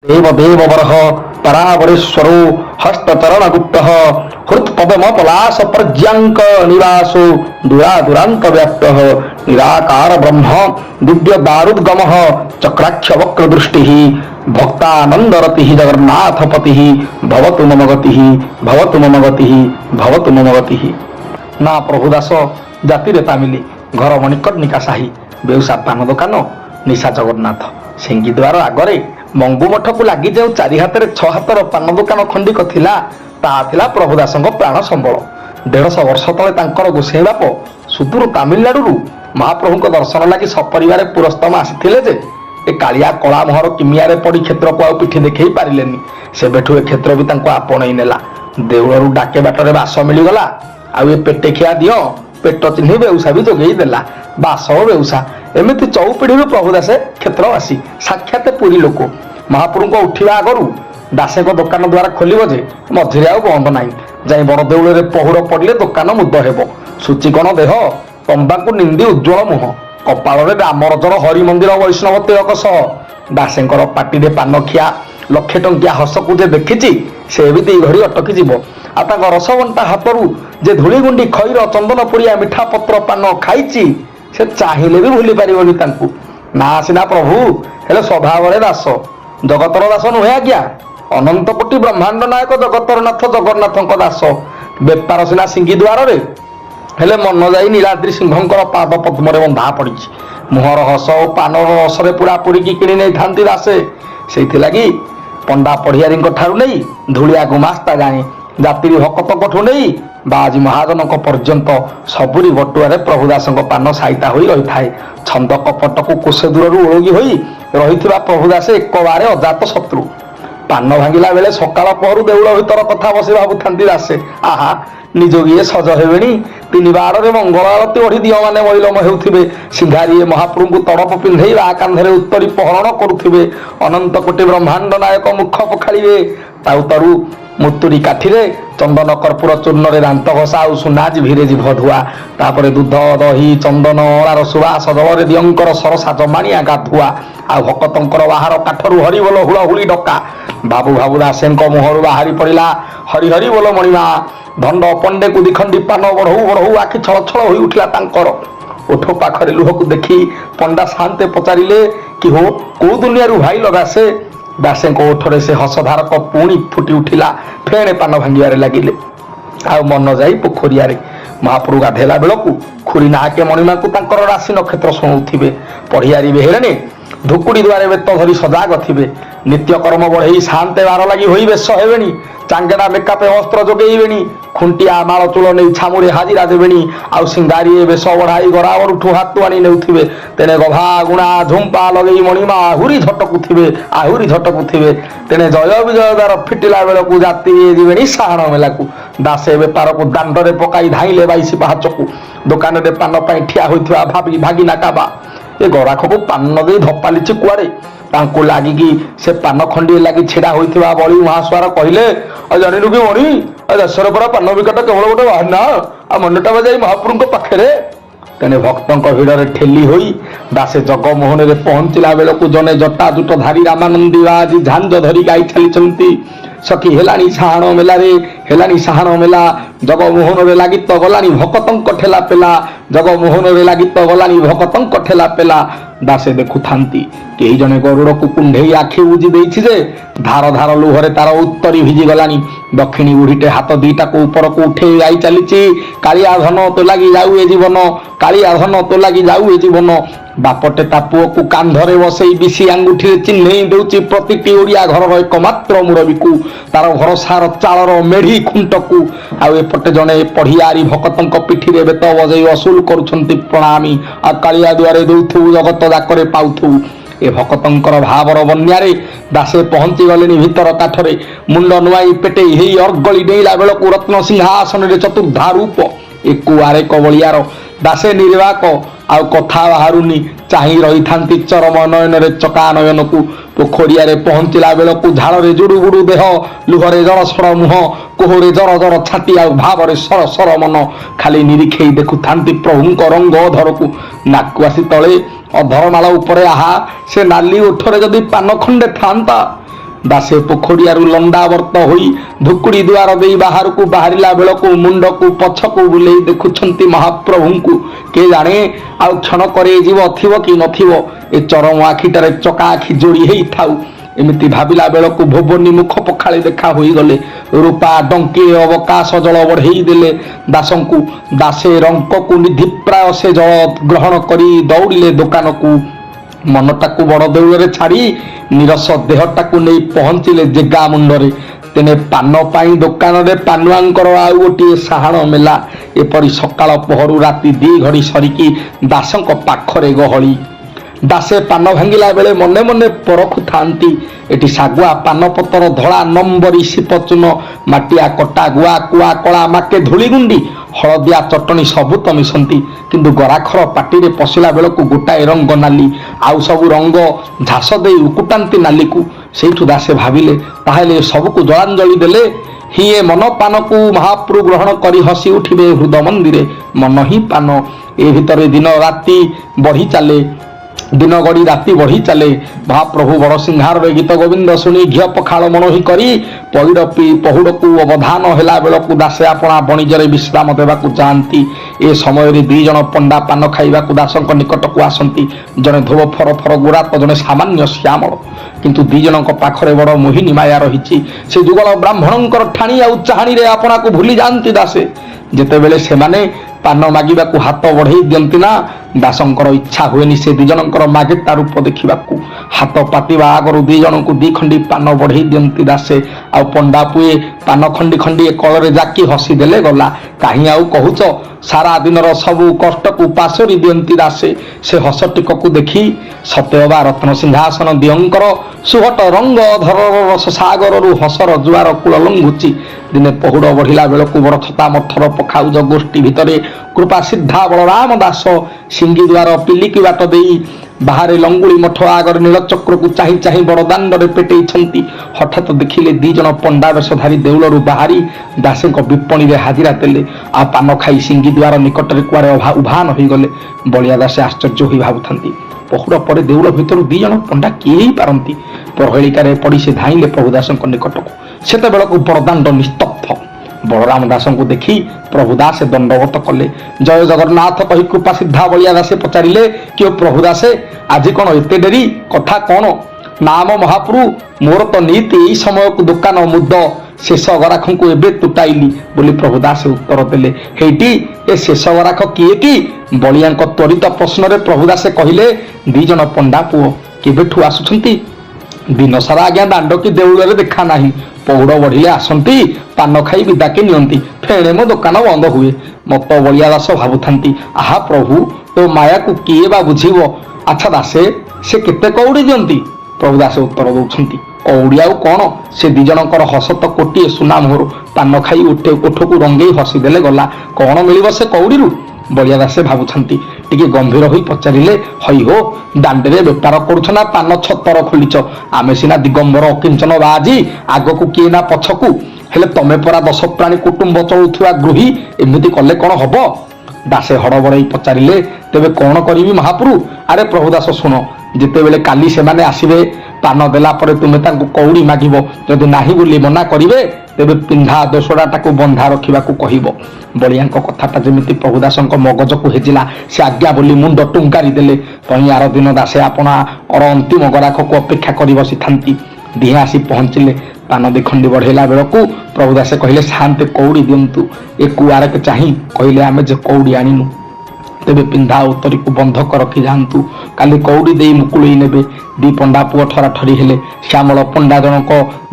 देवदेव बरह परावरेश्वरो हस्तचरण गुप्त हृत्पदम पलाश पर्यांक निवासो दुरादुरांत व्याप्त निराकार ब्रह्म दिव्य दारुद्गम चक्राक्ष वक्र दृष्टि भक्तानंदरति जगन्नाथपति भवतु मम गति भवतु मम गति भवतु मम गति। ना प्रभुदास जाति रे तामिली घर मणिकर्णिका साही बेउसा पान दुकान निशा जगन्नाथ सिंगी द्वार आगरे मंगू मठ को लगी जो चारि हाथ 6 हाथर पान दुकान खंडिक थिला ताहा प्रभुदास प्राण संबल। 150 वर्ष तले तांकर गोसाई बाप सुदूर तामिलनाडु महाप्रभु दर्शन लगी सपरिवार पुरस्तम आसीथिले जे ए कालिया कला मोहर किमियारे पड़ी क्षेत्र को पिठी देखई पारिलेनी। से बेठु ए क्षेत्र भी तांको आपणई नेला। देउळरू डाके बाटरे बास मिलिगला आउ ए पेटे खिया दियो पेट चिन्ह बेउसा भी जोगई देला। बास बेउसा एमती चौपिढ़ी प्रभुदासे क्षेत्रवासी साक्षात पुरी लोक महाप्रभु को उठा आगु दासे को दुकान द्वारा खोल जे मझे आ बंद ना जाई बड़ देउल पहुड़ पड़े दुकान मुद हेब सूचिकण देह तंबा को निंदी उज्ज्वल मुह कपाल रामरजर हरि मंदिर वैष्णव तिलक सह दासेंकर पाटी पान खिया लक्षे टंकिया हस को जे देखी से भी दी घड़ी अटकी जीव आ रसबंटा हाथ जे धूलीगुंडी खईर चंदन पुड़िया मिठा पत्र पान खाई से चाहिए भी भूली पारिबनी तांकू ना सिना प्रभु हेले स्वभाव दास जगतर दास नुहे आज्ञा अनंत कोटि ब्रह्मांड नायक जगतर नाथ जगन्नाथ दास बेपार सिना सिंगी द्वार रे हेले मन जाई नीलाद्रि सिंहंकर पाद पद्म बंधा पड़ी मुहर हस और पान रसरे पूरा पूरी किणी नहीं था दासे से लगी पंडा पढ़ियारी ठारू नहीं धूलिया गुमास्ता जाए जाति भक्त नहीं बाजी महाजन पर्यंत सबुरी बटुआरे प्रभुदास पान साइता हो रही थाए छंद कपट को कोसे दूर ओळगी होई रही प्रभुदास एक बारे अजात शत्रु पान भांगिला बेले सकाल पहरु देउल भीतर कथा बसी भावुथांती दासे आहा निजोगिए सज हेबेनी 3 बारे मंगल आरती ओढ़ी दियो माने महिलम हेउथिबे सिंघारी महाप्रभु को तड़प पिंधई कांधरे उत्तरी पहरण करुथिबे अनंत कोटि ब्रह्मांड नायक मुख पखाड़िबे ताउ तरु मुतुरी काठीरे चंदन कर्पूर चूर्ण रे दांत घसा और सुनाज भीरे जीभ धुआ तापरे दूध दही चंदन अलार सुवास जल दियंकर सरसा जमाणिया गाधुआ आ भक्तंकर बाहर काठरू हरि बोल हुलहुली डका बाबू बाबू दासेंक मुहरु बाहरी पड़िला हरि हरि बोल मणिमा धंड पंडे को दिखंडी पान बढ़ऊ बढ़ऊ आखि छल छल होई उठिला तांकर ओठ पाखरे लुह को देखी पंडा शांते पचारिले कि हो को दुनिया रु भाई लगासे दासे को ओठरे से हसधारक पुणी फुटी उठिला फेणे पान भांगिबारे लागिले आ मन जाई पोखरिया महाप्रभु गाधेला बेलकू खुरी नाके मणिमा को तांकर राशि नक्षत्र शुणुथिबे पढ़ियारी बेहेरने धुकुड़ी द्वारे बेत धरी सजाग थिबे नित्य कर्म बढ़ई शांते बार लगी होई बेश हेबेनी चांगेड़ा मेकापे वस्त्र जोगेइबेनी खुंटिया माल चूल नहीं छामुरे हाजिरा देवेनी आउ सिंगारी बेश बढ़ाई गरावर उठू हाथ आनी नेउथिबे तेने गभा गुणा झुंपा लगई मणिमा आहुरी झटकुथिबे तेने जय विजय द्वार फिटिला बेलकू जाति जीवेनी साहण मेलाकू दासे बेपार को दांडरे पकाई धाइले 22 पाहाचकू दुकान रे पान पाई ठिया होइथिबा भाबी भागी नाकाबा ए गराख को पान दे धपालिछि कुआरे तांको लागिकी से पान खंडी लगी छिड़ा होइथिबा बळी महास्वार कहिले जानिलु कि मणि देशर पर पान विकट केवल गोटे बाहना आ मनटा बजाई महाप्रभु पाखे तेने भक्तों भिड़े ठेली होई दासे जगमोहन रे पहुंचला बेलकू जने जटा जुट धारी रामानंदी आज झांझ धरी गाई चली सखी हेलानी साहण मेला रे हेलानी साहण मेला जगमोहन रे लागी तो गलानी भक्तों ठेला पेला जगमोहन रे लागी तो गलानी भक्तों ठेला पेला दासे देखु थांती कई जने गरुड़ को कुंढेई आखि बुझी देछि जे धार धार लुहरे तार उत्तरी भिजी गलानी दक्षिणी बुढ़ीटे हाथ दीटा को ऊपर को उठे आई चलीची कालिया धन तो लगी जाऊ ए जीवन कालिया धन तो लगी जाऊ ए जीवन बापटे ता पुओ को कांधरे बसई बिसी आंगुठी चिन्हई देउची प्रतिटी ओडिया घर एकमात्र मुरबीकू तार भरसार चालर मेढ़ी खुंटकू आ एपटे जने पढ़ियारी भक्तंक पिठी रे बेत बजई वसूल करुछंती प्रणामी आ कालिया द्वारे दउथु जगत जाकरे पाउथु ए भक्तंकर भावर बन्यारे दासे पहुंची गलेनी भीतर काठरे मुंड नुआई पेटे हेई अर्गली डेइला बेलकू रत्न सिंहासन रे चतुर्धा रूप एकु आरे कबलियार दासे निर्वाक आउ कथा बाहरुनी चाही रही थांती चरम नयन रे चका नयन को पोखरिया रे पहुंचला बेलकू झाड़ रे जुड़ू गुड़ू देह लुहरे जड़ सर मुह कोहरे जर जर छाती आ भाव रे सर सर मन खाली निरीक्षे देखु थांती प्रभुंक रंग अधर को नाकु आसी तले अधरमाल उपरे आहा से नाली ओठरे जदि पान खंडे थांता ଦାସେ ପୋଖରିଆରୁ ଲଣ୍ଡାବର୍ତ୍ତ ହୋଇ ଧୁକୁଡ଼ି ଦୁଆର ଦେଇ ବାହାରକୁ ବାହାରିଲା ବେଳକୁ ମୁଣ୍ଡକୁ ପଛକୁ ବୁଲେଇ ଦେଖୁଛନ୍ତି ମହାପ୍ରଭୁଙ୍କୁ। କେ ଜାଣେ ଆଉ କ୍ଷଣକରେ ଯିବ ଥିବ କି ନଥିବ, ଏ ଚରମ ଆଖିଟାରେ ଚକା ଆଖି ଯୋଡ଼ି ହେଇଥାଉ। ଏମିତି ଭାବିଲା ବେଳକୁ ଭୁବନୀ ମୁଖ ପଖାଳି ଦେଖା ହୋଇଗଲେ। ରୂପା ଡଙ୍କିରେ ଅବକାଶ ଜଳ ବଢ଼େଇ ଦେଲେ ଦାସଙ୍କୁ। ଦାସେ ରଙ୍କକୁ ନିଧିପ୍ରାୟ ସେ ଜଳ ଗ୍ରହଣ କରି ଦୌଡ଼ିଲେ ଦୋକାନକୁ। ମନଟାକୁ ବଡ଼ ଦେଉଳରେ ଛାଡ଼ି ନିରସ ଦେହଟାକୁ ନେଇ ପହଞ୍ଚିଲେ ଜେଗା ମୁଣ୍ଡରେ। ତେଣେ ପାନ ପାଇଁ ଦୋକାନରେ ପାନୁଆଙ୍କର ଆଉ ଗୋଟିଏ ସାହାଣ ମେଲା। ଏପରି ସକାଳ ପହରୁ ରାତି 2 ଘଡ଼ି ସରିକି ଦାସଙ୍କ ପାଖରେ ଗହଳି। ଦାସେ ପାନ ଭାଙ୍ଗିଲା ବେଳେ ମନେ ମନେ ପରଖୁଥାନ୍ତି, ଏଠି ଶାଗୁଆ ପାନପତର ଧଳା ନମ୍ବରୀ ଶୀତଚୂନ, ମାଟିଆ କଟା ଗୁଆ କୁଆ କଳା ମାକେ ଧୂଳିଗୁଣ୍ଡି, ହଳଦିଆ ଚଟଣି ସବୁ ତ ମିଶନ୍ତି। କିନ୍ତୁ ଗରାଖର ପାଟିରେ ପଶିଲା ବେଳକୁ ଗୋଟାଏ ରଙ୍ଗ ନାଲି, ଆଉ ସବୁ ରଙ୍ଗ ଝାସ ଦେଇ ଉକୁଟାନ୍ତି ନାଲିକୁ। ସେଇଠୁ ଦାସେ ଭାବିଲେ, ତାହେଲେ ସବୁକୁ ଜଳାଞ୍ଜଳି ଦେଲେ ହିଁ ଏ ମନ ପାନକୁ ମହାପ୍ରଭୁ ଗ୍ରହଣ କରି ହସି ଉଠିବେ ହୃଦ ମନ୍ଦିରେ। ମନ ହିଁ ପାନ। ଏ ଭିତରେ ଦିନ ରାତି ବଢ଼ି ଚାଲେ, ଦିନ ଗଡ଼ି ରାତି ବଢ଼ି ଚାଲେ। ମହାପ୍ରଭୁ ବଡ଼ ସିଂହାରରେ ଗୀତ ଗୋବିନ୍ଦ ଶୁଣି ଘିଅ ପଖାଳ ମଣୋହି କରି ପଇଡ଼ ପିଇ ପହୁଡ଼କୁ ଅବଧାନ ହେଲା ବେଳକୁ ଦାସେ ଆପଣା ବଣିଜରେ ବିଶ୍ରାମ ଦେବାକୁ ଯାଆନ୍ତି। ଏ ସମୟରେ 2 ଜଣ ପଣ୍ଡା ପାନ ଖାଇବାକୁ ଦାସଙ୍କ ନିକଟକୁ ଆସନ୍ତି। ଜଣେ ଧୋବ ଫର ଫର ଗୋରା ତ ଜଣେ ସାମାନ୍ୟ ଶ୍ୟାମଳ। କିନ୍ତୁ 2 ଜଣଙ୍କ ପାଖରେ ବଡ଼ ମୋହିନୀ ମାୟା ରହିଛି। ସେ ଯୁଗଳ ବ୍ରାହ୍ମଣଙ୍କର ଠାଣି ଆଉ ଚାହାଣୀରେ ଆପଣାକୁ ଭୁଲି ଯାଆନ୍ତି ଦାସେ। ଯେତେବେଳେ ସେମାନେ ପାନ ମାଗିବାକୁ ହାତ ବଢ଼େଇ ଦିଅନ୍ତି ନା, ଦାସଙ୍କର ଇଚ୍ଛା ହୁଏନି ସେ 2 ଜଣଙ୍କର ମାଗେଟା ରୂପ ଦେଖିବାକୁ। ହାତ ପାତିବା ଆଗରୁ 2 ଜଣଙ୍କୁ 2 ଖଣ୍ଡି ପାନ ବଢ଼େଇ ଦିଅନ୍ତି ଦାସେ। ଆଉ ପଣ୍ଡା ପୁଏ ପାନ ଖଣ୍ଡି ଖଣ୍ଡିଏ କଳରେ ଜାକି ହସିଦେଲେ ଗଲା। କାହିଁ ଆଉ କହୁଛ, ସାରା ଦିନର ସବୁ କଷ୍ଟକୁ ପାସୋରି ଦିଅନ୍ତି ଦାସେ। ସେ ହସ ଟିକକୁ ଦେଖି ସତେଅବା ରତ୍ନ ସିଂହାସନ ଦିଅଙ୍କର ସୁହଟ ରଙ୍ଗ ଧରର ରସ ସାଗରରୁ ହସର ଜୁଆର କୂଳ ଲଙ୍ଘୁଛି। ଦିନେ ପହୁଡ଼ ବଢ଼ିଲା ବେଳକୁ ବଡ଼ ଥତା ମଥର ପଖାଉଜ ଗୋଷ୍ଠୀ ଭିତରେ କୃପା ସିଦ୍ଧା ବଳରାମ ଦାସ ସିଙ୍ଗି ଦ୍ୱାର ପିଲିକି ବାଟ ଦେଇ ବାହାରେ ଲଙ୍ଗୁଳି ମଠ ଆଗରେ ନୀଳଚକ୍ରକୁ ଚାହିଁ ଚାହିଁ ବଡ଼ ଦାଣ୍ଡରେ ପେଟେଇଛନ୍ତି। ହଠାତ୍ ଦେଖିଲେ 2 ଜଣ ପଣ୍ଡା ବେଶଧାରୀ ଦେଉଳରୁ ବାହାରି ଦାସଙ୍କ ବିପଣୀରେ ହାଜିରା ଦେଲେ। ଆଉ ପାନ ଖାଇ ସିଙ୍ଗି ଦ୍ୱାର ନିକଟରେ କୁଆଡ଼େ ଉଭାନ ହୋଇଗଲେ। ବଳିଆ ଦାସେ ଆଶ୍ଚର୍ଯ୍ୟ ହୋଇ ଭାବୁଥାନ୍ତି, ପହୁଡ଼ ପରେ ଦେଉଳ ଭିତରୁ 2 ଜଣ ପଣ୍ଡା କିଏ ହେଇପାରନ୍ତି? ପ୍ରହେଳିକାରେ ପଡ଼ି ସେ ଧାଇଁଲେ ପ୍ରଭୁ ଦାସଙ୍କ ନିକଟକୁ। ସେତେବେଳକୁ ବଡ଼ଦାଣ୍ଡ ନିସ୍ତବ୍ଧ। ବଳରାମ ଦାସଙ୍କୁ ଦେଖି ପ୍ରଭୁ ଦାସେ ଦଣ୍ଡବତ କଲେ। ଜୟ ଜଗନ୍ନାଥ କହି କୃପା ସିଦ୍ଧା ବଳିଆ ଦାସେ ପଚାରିଲେ, କିଏ ପ୍ରଭୁ ଦାସେ, ଆଜି କ'ଣ ଏତେ ଡେରି? କଥା କ'ଣ? ନାମ ମହାପ୍ରଭୁ, ମୋର ତ ନୀତି ଏଇ ସମୟକୁ ଦୋକାନ ମୁଦ ଶେଷ ଗରାଖଙ୍କୁ ଏବେ ତୁଟାଇଲି ବୋଲି ପ୍ରଭୁ ଦାସେ ଉତ୍ତର ଦେଲେ। ହେଇଟି ଏ ଶେଷ ଗରାଖ କିଏ କି? ବଳିଆଙ୍କ ତ୍ୱରିତ ପ୍ରଶ୍ନରେ ପ୍ରଭୁ ଦାସେ କହିଲେ, 2 ଜଣ ପଣ୍ଡା ପୁଅ। କେବେଠୁ ଆସୁଛନ୍ତି? ଦିନସାରା ଆଜ୍ଞା ଦାଣ୍ଡ କି ଦେଉଳରେ ଦେଖା ନାହିଁ। ପହୁଡ଼ ବଢ଼ିଲେ ଆସନ୍ତି, ପାନ ଖାଇ ବିଦାକି ନିଅନ୍ତି, ଫେଣେ ମୋ ଦୋକାନ ବନ୍ଦ ହୁଏ। ମତ ବଳିଆ ଦାସ ଭାବୁଥାନ୍ତି, ଆହା ପ୍ରଭୁ, ତୋ ମାୟାକୁ କିଏ ବା ବୁଝିବ? ଆଚ୍ଛା ଦାସେ, ସେ କେତେ କଉଡ଼ି ଦିଅନ୍ତି? ପ୍ରଭୁ ଦାସେ ଉତ୍ତର ଦେଉଛନ୍ତି, କଉଡ଼ି ଆଉ କ'ଣ, ସେ 2 ଜଣଙ୍କର ହସ ତ କୋଟିଏ ସୁନା ମୋହର। ପାନ ଖାଇ ଓଠକୁ ରଙ୍ଗେଇ ହସିଦେଲେ ଗଲା। କ'ଣ ମିଳିବ ସେ କଉଡ଼ିରୁ? ବଳିଆ ଦାସେ ଭାବୁଛନ୍ତି। ଟିକେ ଗମ୍ଭୀର ହୋଇ ପଚାରିଲେ, ହଇ ହୋ, ଦାଣ୍ଡରେ ବେପାର କରୁଛ ନା ପାନ ଛତର ଖୋଲିଛ? ଆମେ ସିନା ଦିଗମ୍ବର ଅକିଞ୍ଚନ ବାଜି, ଆଗକୁ କିଏ ନା ପଛକୁ। ହେଲେ ତମେ ପରା 10 ପ୍ରାଣୀ କୁଟୁମ୍ବ ଚଳୁଥିବା ଗୃହୀ, ଏମିତି କଲେ କ'ଣ ହବ? ଦାସେ ହଡ଼ବଡ଼େଇ ପଚାରିଲେ, ତେବେ କ'ଣ କରିବି ମହାପ୍ରଭୁ? ଆରେ ପ୍ରଭୁ ଦାସ ଶୁଣ, ଯେତେବେଳେ କାଲି ସେମାନେ ଆସିବେ, ପାନ ଦେଲା ପରେ ତୁମେ ତାଙ୍କୁ କଉଡ଼ି ମାଗିବ। ଯଦି ନାହିଁ ବୋଲି ମନା କରିବେ, ତେବେ ପିନ୍ଧା ଦୋସଡ଼ାଟାକୁ ବନ୍ଧା ରଖିବାକୁ କହିବ। ବଳିଆଙ୍କ କଥାଟା ଯେମିତି ପ୍ରଭୁ ଦାସଙ୍କ ମଗଜକୁ ହେଜିଲା। ସେ ଆଜ୍ଞା ବୋଲି ମୁଣ୍ଡ ଟୁଙ୍ଗାରି ଦେଲେ। ତହିଁ ଆର ଦିନ ଦାସେ ଆପଣାର ଅନ୍ତିମ ଗରାଖକୁ ଅପେକ୍ଷା କରି ବସିଥାନ୍ତି। ଦିହେଁ ଆସି ପହଞ୍ଚିଲେ। ପାନ 2 ଖଣ୍ଡି ବଢ଼େଇଲା ବେଳକୁ ପ୍ରଭୁ ଦାସେ କହିଲେ, ସାନ୍ତେ କଉଡ଼ି ଦିଅନ୍ତୁ। ଏ କୁଆରକେ ଚାହିଁ କହିଲେ, ଆମେ ଯେ କଉଡ଼ି ଆଣିନୁ। ତେବେ ପିନ୍ଧା ଉତ୍ତରୀକୁ ବନ୍ଧକ ରଖି ଯାଆନ୍ତୁ, କାଲି କଉଡ଼ି ଦେଇ ମୁକୁଳେଇ ନେବେ। 2 ପଣ୍ଡା ପୁଅ ଠରାଠରି ହେଲେ। ଶ୍ୟାମଳ ପଣ୍ଡା ଜଣକ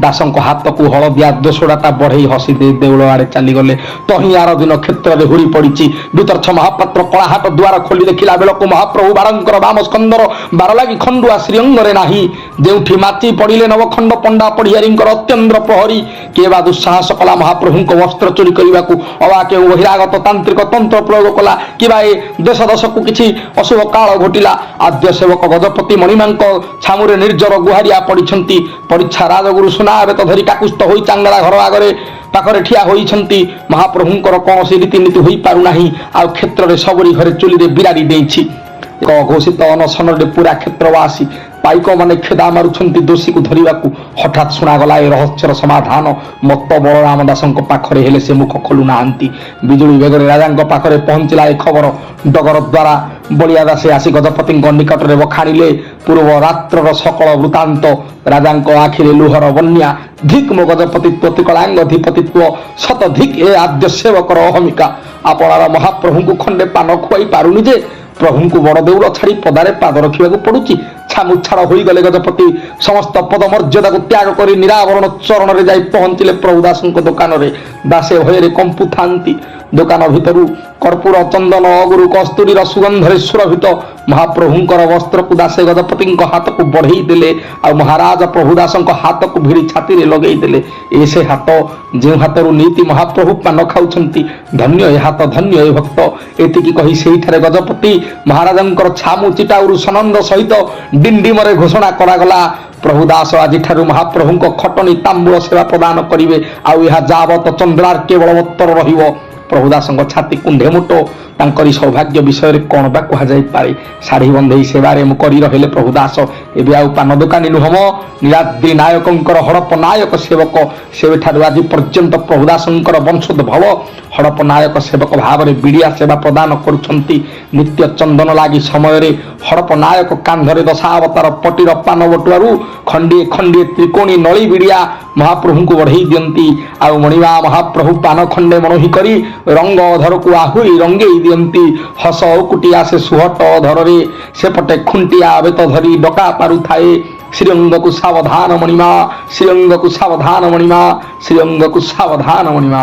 ଦାସଙ୍କ ହାତକୁ ହଳଦିଆ ଦୋସଡ଼ାଟା ବଢ଼େଇ ହସି ଦେଇ ଦେଉଳ ଆଡ଼େ ଚାଲିଗଲେ। ତହିଁ ଆର ଦିନ କ୍ଷେତ୍ରରେ ହୁଡ଼ି ପଡ଼ିଛି। ବିତର୍ଛ ମହାପାତ୍ର କଳାହାଟ ଦୁଆର ଖୋଲି ଦେଖିଲା ବେଳକୁ ମହାପ୍ରଭୁ ବାରଙ୍କର ବାମ ସ୍କନ୍ଦର 12 ଲାଗି ଖଣ୍ଡୁଆ ଶ୍ରୀଅଙ୍ଗରେ ନାହିଁ। ଯେଉଁଠି ମାଚି ପଡ଼ିଲେ ନବଖଣ୍ଡ ପଣ୍ଡା ପଢ଼ିଆରୀଙ୍କର ଅତ୍ୟନ୍ଦ୍ର ପ୍ରହରୀ। କିଏ ବା ଦୁଃସାହସ କଲା ମହାପ୍ରଭୁଙ୍କ ବସ୍ତ୍ର ଚୋରି କରିବାକୁ? ଅବା କେଉଁ ବହିରାଗତ ତାନ୍ତ୍ରିକ ତନ୍ତ୍ର ପ୍ରୟୋଗ କଲା? କିମ୍ବା ଏ ଦେଶ ଦଶକୁ କିଛି ଅଶୁଭ କାଳ ଘଟିଲା? ଆଦ୍ୟ ସେବକ ଗଜପତି ମଣିମାଙ୍କ ଛାମୁରେ ନିର୍ଜର ଗୁହାରିଆ ପଡ଼ିଛନ୍ତି। ପରୀକ୍ଷା ରାଜଗୁରୁ ସୁନାବେତ ଧରି କାକୁସ୍ଥ ହୋଇ ଚାଙ୍ଗଳା ଘର ପାଖରେ ଠିଆ ହୋଇଛନ୍ତି। ମହାପ୍ରଭୁଙ୍କର କୌଣସି ରୀତିନୀତି ହୋଇପାରୁନାହିଁ। ଆଉ କ୍ଷେତ୍ରରେ ସବୁରି ଘରେ ଚୁଲିରେ ବିରାଡ଼ି ଦେଇଛି। ଏକ ଅଘୋଷିତ ଅନଶନରେ ପୁରା କ୍ଷେତ୍ରବାସୀ ପାଇକମାନେ ଖେଦା ମାରୁଛନ୍ତି ଦୋଷୀକୁ ଧରିବାକୁ। ହଠାତ୍ ଶୁଣାଗଲା ଏ ରହସ୍ୟର ସମାଧାନ ମତ୍ତ ବଳରାମ ଦାସଙ୍କ ପାଖରେ, ହେଲେ ସେ ମୁଖ ଖୋଲୁନାହାନ୍ତି। ବିଜୁଳି ବେଗରେ ରାଜାଙ୍କ ପାଖରେ ପହଞ୍ଚିଲା ଏ ଖବର। ଡଗର ଦ୍ୱାରା ବଳିଆ ଦାସେ ଆସି ଗଜପତିଙ୍କ ନିକଟରେ ବଖାଣିଲେ ପୂର୍ବ ରାତ୍ରର ସକଳ ବୃତ୍ତାନ୍ତ। ରାଜାଙ୍କ ଆଖିରେ ଲୁହର ବନ୍ୟା। ଧିକ୍ ମୋ ଗଜପତିତ୍ୱ ତ୍ରିକଳାଙ୍ଗ ଧିପତିତ୍ୱ, ଶତ ଧିକ୍ ଏ ଆଦ୍ୟ ସେବକର ଅହମିକା। ଆପଣାର ମହାପ୍ରଭୁଙ୍କୁ ଖଣ୍ଡେ ପାନ ଖୁଆଇ ପାରୁନି ଯେ ପ୍ରଭୁଙ୍କୁ ବଡ଼ ଦେଉଳ ଛାଡ଼ି ପଦାରେ ପାଦ ରଖିବାକୁ ପଡୁଛି। ଛାମୁଛାଡ଼ ହୋଇଗଲେ ଗଜପତି। ସମସ୍ତ ପଦ ମର୍ଯ୍ୟାଦାକୁ ତ୍ୟାଗ କରି ନିରାବରଣ ଚରଣରେ ଯାଇ ପହଞ୍ଚିଲେ ପ୍ରଭୁ ଦାସଙ୍କ ଦୋକାନରେ। ଦାସେ ଭୟରେ କମ୍ପୁଥାନ୍ତି। ଦୋକାନ ଭିତରୁ କର୍ପୂର, ଚନ୍ଦନ, ଅଗୁରୁ, କସ୍ତୁରୀର ସୁଗନ୍ଧରେ ସୁରଭିତ ମହାପ୍ରଭୁଙ୍କର ବସ୍ତ୍ରକୁ ଦାସେ ଗଜପତିଙ୍କ ହାତକୁ ବଢ଼େଇ ଦେଲେ। ଆଉ ମହାରାଜ ପ୍ରଭୁ ଦାସଙ୍କ ହାତକୁ ଭିଡ଼ି ଛାତିରେ ଲଗେଇ ଦେଲେ। ଏ ସେ ହାତ ଯେଉଁ ହାତରୁ ନୀତି ମହାପ୍ରଭୁ ପାନ ଖାଉଛନ୍ତି। ଧନ୍ୟ ଏ ହାତ, ଧନ୍ୟ ଏ ଭକ୍ତ। ଏତିକି କହି ସେହିଠାରେ ଗଜପତି ମହାରାଜଙ୍କର ଛାମୁ ଚିଟାଉରୁ ସନନ୍ଦ ସହିତ ଡିଣ୍ଡିମରେ ଘୋଷଣା କରାଗଲା, ପ୍ରଭୁ ଦାସ ଆଜିଠାରୁ ମହାପ୍ରଭୁଙ୍କ ଖଟଣି ତାମ୍ବୁଳ ସେବା ପ୍ରଦାନ କରିବେ। ଆଉ ଏହା ଯାବତ ଚନ୍ଦ୍ରାର୍କେ ବଳବତ୍ତର ରହିବ। ପ୍ରଭୁ ଦାସଙ୍କ ଛାତି କୁଣ୍ଢେ ମୁଟ। ତାଙ୍କରି ସୌଭାଗ୍ୟ ବିଷୟରେ କ'ଣ ବା କୁହାଯାଇପାରେ। ଶାଢ଼ୀ ବନ୍ଧେଇ ସେବାରେ ମୁକରି ରହିଲେ ପ୍ରଭୁ ଦାସ। ଏବେ ଆଉ ପାନ ଦୋକାନୀ ନୁହଁ, ନୀଳାଦ୍ରି ନାୟକଙ୍କର ହଡ଼ପ ନାୟକ ସେବକ। ସେବେଠାରୁ ଆଜି ପର୍ଯ୍ୟନ୍ତ ପ୍ରଭୁ ଦାସଙ୍କର ବଂଶୋଦ୍ଭବ ହଡ଼ପ ନାୟକ ସେବକ ଭାବରେ ବିଡ଼ିଆ ସେବା ପ୍ରଦାନ କରୁଛନ୍ତି। ନିତ୍ୟ ଚନ୍ଦନ ଲାଗି ସମୟରେ ହଡ଼ପ ନାୟକ କାନ୍ଧରେ ଦଶାବତାର ପଟିର ପାନ ବଟୁଆରୁ ଖଣ୍ଡିଏ ଖଣ୍ଡିଏ ତ୍ରିକୋଣୀ ନଳି ବିଡ଼ିଆ ମହାପ୍ରଭୁଙ୍କୁ ବଢ଼େଇ ଦିଅନ୍ତି। ଆଉ ମଣିମା ମହାପ୍ରଭୁ ପାନ ଖଣ୍ଡେ ମଣୋହି କରି ରଙ୍ଗ ଅଧରକୁ ଆହୁରି ରଙ୍ଗେଇ ଦିଅନ୍ତି। ହସ ଉକୁଟି ଆସେ ସୁହଟ ଅଧରରେ। ସେପଟେ ଖୁଣ୍ଟିଆ ବେତ ଧରି ଡକା ପାରୁଥାଏ, ଶ୍ରୀଅଙ୍ଗକୁ ସାବଧାନ ମଣିମା, ଶ୍ରୀଅଙ୍ଗକୁ ସାବଧାନ ମଣିମା, ଶ୍ରୀଅଙ୍ଗକୁ ସାବଧାନ ମଣିମା।